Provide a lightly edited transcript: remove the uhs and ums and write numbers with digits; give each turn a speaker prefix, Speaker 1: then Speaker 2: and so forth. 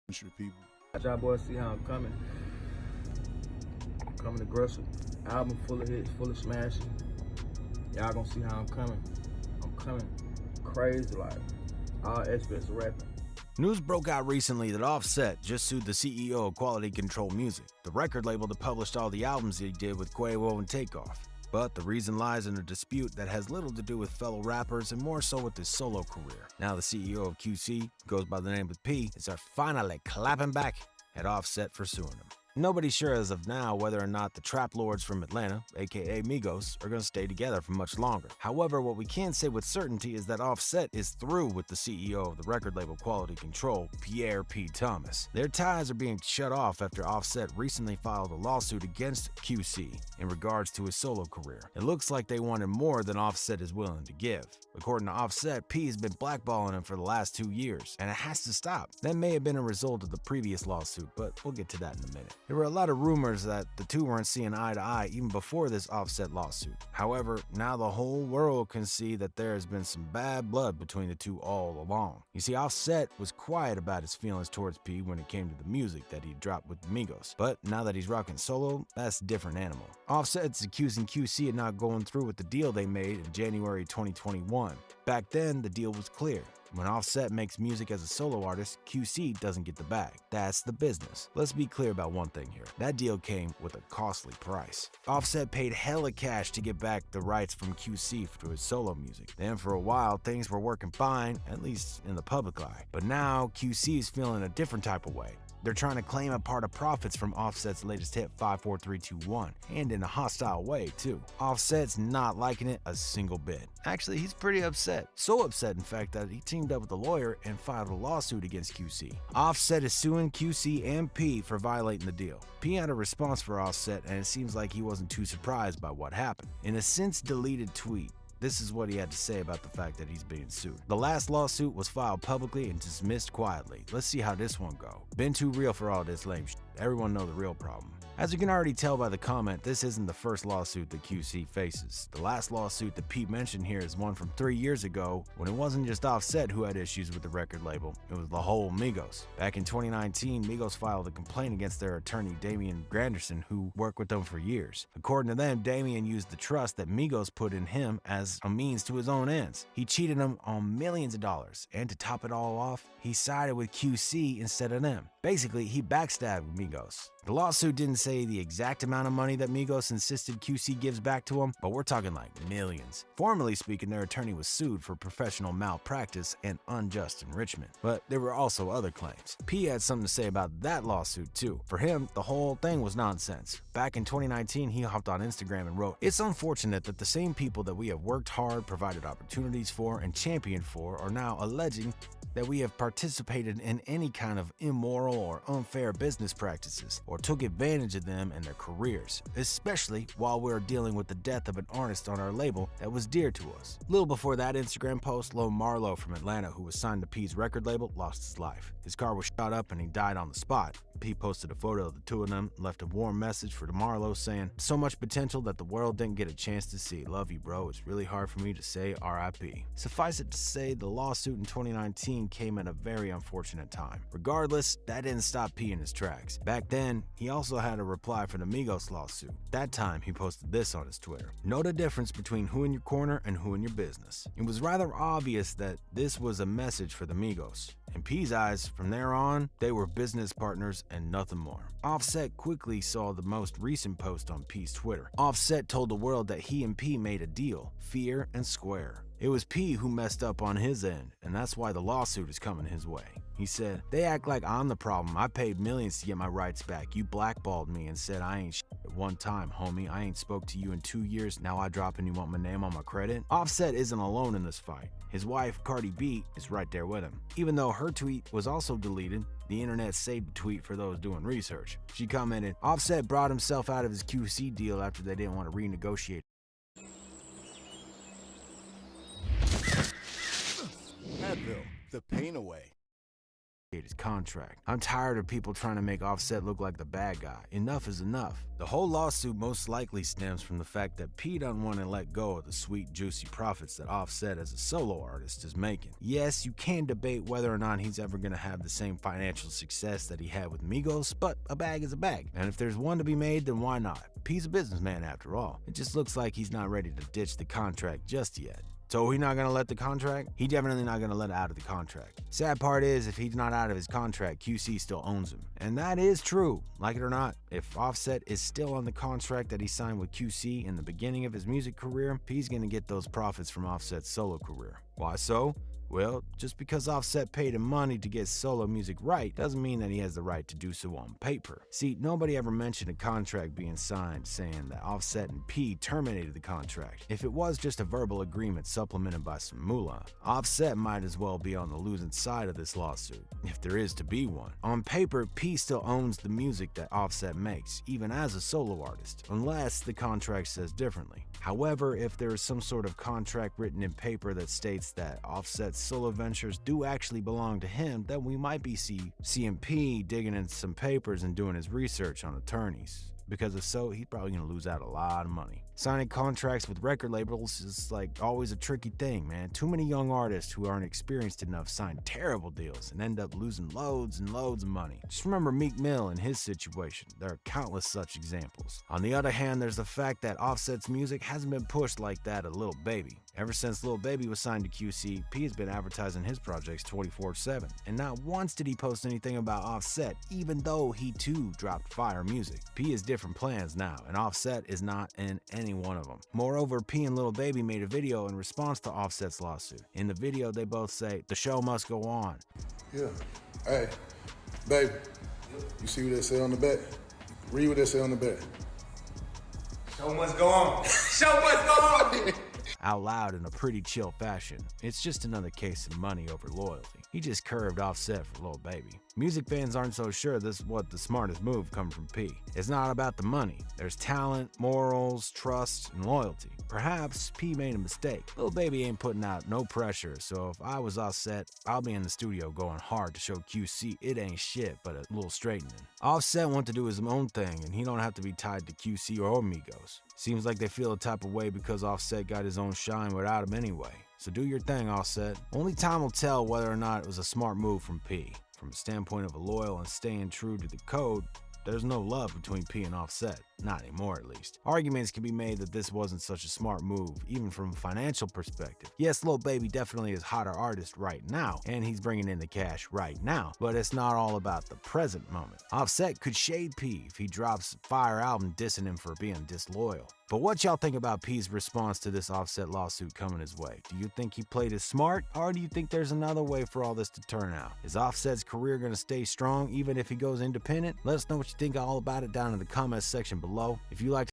Speaker 1: people.
Speaker 2: Y'all boys see how I'm coming. Coming aggressive. Album full of hits, full of smashing. Y'all gonna see how I'm coming. I'm coming crazy, like all aspects of rapping.
Speaker 3: News broke out recently that Offset just sued the CEO of Quality Control Music, the record label that published all the albums he did with Quavo and Takeoff. But the reason lies in a dispute that has little to do with fellow rappers and more so with his solo career. Now the CEO of QC, goes by the name of P, is finally clapping back at Offset for suing him. Nobody's sure as of now whether or not the trap lords from Atlanta, aka Migos, are going to stay together for much longer. However, what we can say with certainty is that Offset is through with the CEO of the record label Quality Control, Pierre P. Thomas. Their ties are being shut off after Offset recently filed a lawsuit against QC in regards to his solo career. It looks like they wanted more than Offset is willing to give. According to Offset, P has been blackballing him for the last 2 years, and it has to stop. That may have been a result of the previous lawsuit, but we'll get to that in a minute. There were a lot of rumors that the two weren't seeing eye to eye even before this Offset lawsuit. However, now the whole world can see that there has been some bad blood between the two all along. You see, Offset was quiet about his feelings towards P when it came to the music that he dropped with Migos, but now that he's rocking solo, that's a different animal. Offset's accusing QC of not going through with the deal they made in January 2021. Back then, the deal was clear. When Offset makes music as a solo artist, QC doesn't get the bag. That's the business. Let's be clear about one thing here. That deal came with a costly price. Offset paid hella cash to get back the rights from QC for his solo music. Then for a while, things were working fine, at least in the public eye. But now, QC is feeling a different type of way. They're trying to claim a part of profits from Offset's latest hit, 54321, and in a hostile way, too. Offset's not liking it a single bit. Actually, he's pretty upset. So upset, in fact, that he teamed up with a lawyer and filed a lawsuit against QC. Offset is suing QC and P for violating the deal. P had a response for Offset, and it seems like he wasn't too surprised by what happened. In a since-deleted tweet, this is what he had to say about the fact that he's being sued. The last lawsuit was filed publicly and dismissed quietly. Let's see how this one go. Been too real for all this lame shit. Everyone know the real problem. As you can already tell by the comment, this isn't the first lawsuit that QC faces. The last lawsuit that Pete mentioned here is one from 3 years ago when it wasn't just Offset who had issues with the record label, it was the whole Migos. Back in 2019, Migos filed a complaint against their attorney Damian Granderson, who worked with them for years. According to them, Damian used the trust that Migos put in him as a means to his own ends. He cheated them on millions of dollars, and to top it all off, he sided with QC instead of them. Basically, he backstabbed Migos. The lawsuit didn't say the exact amount of money that Migos insisted QC gives back to him, but we're talking like millions. Formally speaking, their attorney was sued for professional malpractice and unjust enrichment. But there were also other claims. P had something to say about that lawsuit too. For him, the whole thing was nonsense. Back in 2019, he hopped on Instagram and wrote, "It's unfortunate that the same people that we have worked hard, provided opportunities for, and championed for are now alleging that we have participated in any kind of immoral or unfair business practices or took advantage of them and their careers, especially while we're dealing with the death of an artist on our label that was dear to us." Little before that Instagram post, Lone Marlowe from Atlanta, who was signed to P's record label, lost his life. His car was shot up and he died on the spot. P posted a photo of the two of them and left a warm message for Marlowe saying, "So much potential that the world didn't get a chance to see. Love you, bro. It's really hard for me to say RIP." Suffice it to say, the lawsuit in 2019 came at a very unfortunate time. Regardless, that didn't stop P in his tracks. Back then, he also had a reply for the Migos lawsuit. That time, he posted this on his Twitter. "Know the difference between who in your corner and who in your business." It was rather obvious that this was a message for the Migos. In P's eyes, from there on, they were business partners and nothing more. Offset quickly saw the most recent post on P's Twitter. Offset told the world that he and P made a deal, fair and square. It was P who messed up on his end, and that's why the lawsuit is coming his way. He said, "They act like I'm the problem. I paid millions to get my rights back. You blackballed me and said I ain't shit at one time, homie. I ain't spoke to you in 2 years. Now I drop and you want my name on my credit?" Offset isn't alone in this fight. His wife, Cardi B, is right there with him. Even though her tweet was also deleted, the internet saved the tweet for those doing research. She commented, "Offset brought himself out of his QC deal after they didn't want to renegotiate."
Speaker 1: Advil, the pain away.
Speaker 3: his contract. I'm tired of people trying to make Offset look like the bad guy. Enough is enough. The whole lawsuit most likely stems from the fact that P doesn't want to let go of the sweet, juicy profits that Offset as a solo artist is making. Yes, you can debate whether or not he's ever going to have the same financial success that he had with Migos, but a bag is a bag. And if there's one to be made, then why not? P's a businessman after all. It just looks like he's not ready to ditch the contract just yet. So he not gonna let the contract? He definitely not gonna let out of the contract. Sad part is, if he's not out of his contract, QC still owns him. And that is true. Like it or not, if Offset is still on the contract that he signed with QC in the beginning of his music career, P's gonna get those profits from Offset's solo career. Why so? Well, just because Offset paid him money to get solo music right doesn't mean that he has the right to do so on paper. See, nobody ever mentioned a contract being signed saying that Offset and P terminated the contract. If it was just a verbal agreement supplemented by some moolah, Offset might as well be on the losing side of this lawsuit, if there is to be one. On paper, P still owns the music that Offset makes, even as a solo artist, unless the contract says differently. However, if there is some sort of contract written in paper that states that Offset's solo ventures do actually belong to him, then we might be seeing P digging in some papers and doing his research on attorneys. Because if so, he's probably going to lose out a lot of money. Signing contracts with record labels is like always a tricky thing, man. Too many young artists who aren't experienced enough sign terrible deals and end up losing loads and loads of money. Just remember Meek Mill and his situation. There are countless such examples. On the other hand, there's the fact that Offset's music hasn't been pushed like that of Lil Baby. Ever since Lil Baby was signed to QC, P has been advertising his projects 24/7. And not once did he post anything about Offset, even though he too dropped fire music. P has different plans now, and Offset is not in any one of them. Moreover, P and Lil Baby made a video in response to Offset's lawsuit. In the video, they both say, "The show must go on."
Speaker 1: Yeah. Hey, baby, you see what they say on the back? Read what they say on the back.
Speaker 4: Show must go on. Show must go on.
Speaker 3: Out loud in a pretty chill fashion. It's just another case of money over loyalty. He just curved Offset for Lil Baby. Music fans aren't so sure this is what the smartest move coming from P. It's not about the money. There's talent, morals, trust, and loyalty. Perhaps P made a mistake. Lil Baby ain't putting out no pressure, so if I was Offset, I'll be in the studio going hard to show QC it ain't shit but a little straightening. Offset wants to do his own thing, and he don't have to be tied to QC or Migos. Seems like they feel a type of way because Offset got his own shine without him anyway. So do your thing, Offset. Only time will tell whether or not it was a smart move from P. From a standpoint of a loyal and staying true to the code, there's no love between P and Offset. Not anymore, at least. Arguments can be made that this wasn't such a smart move, even from a financial perspective. Yes, Lil Baby definitely is hotter artist right now, and he's bringing in the cash right now, but it's not all about the present moment. Offset could shade P if he drops a fire album dissing him for being disloyal. But what y'all think about P's response to this Offset lawsuit coming his way? Do you think he played it smart, or do you think there's another way for all this to turn out? Is Offset's career gonna stay strong even if he goes independent? Let us know what you think all about it down in the comments section below. If you like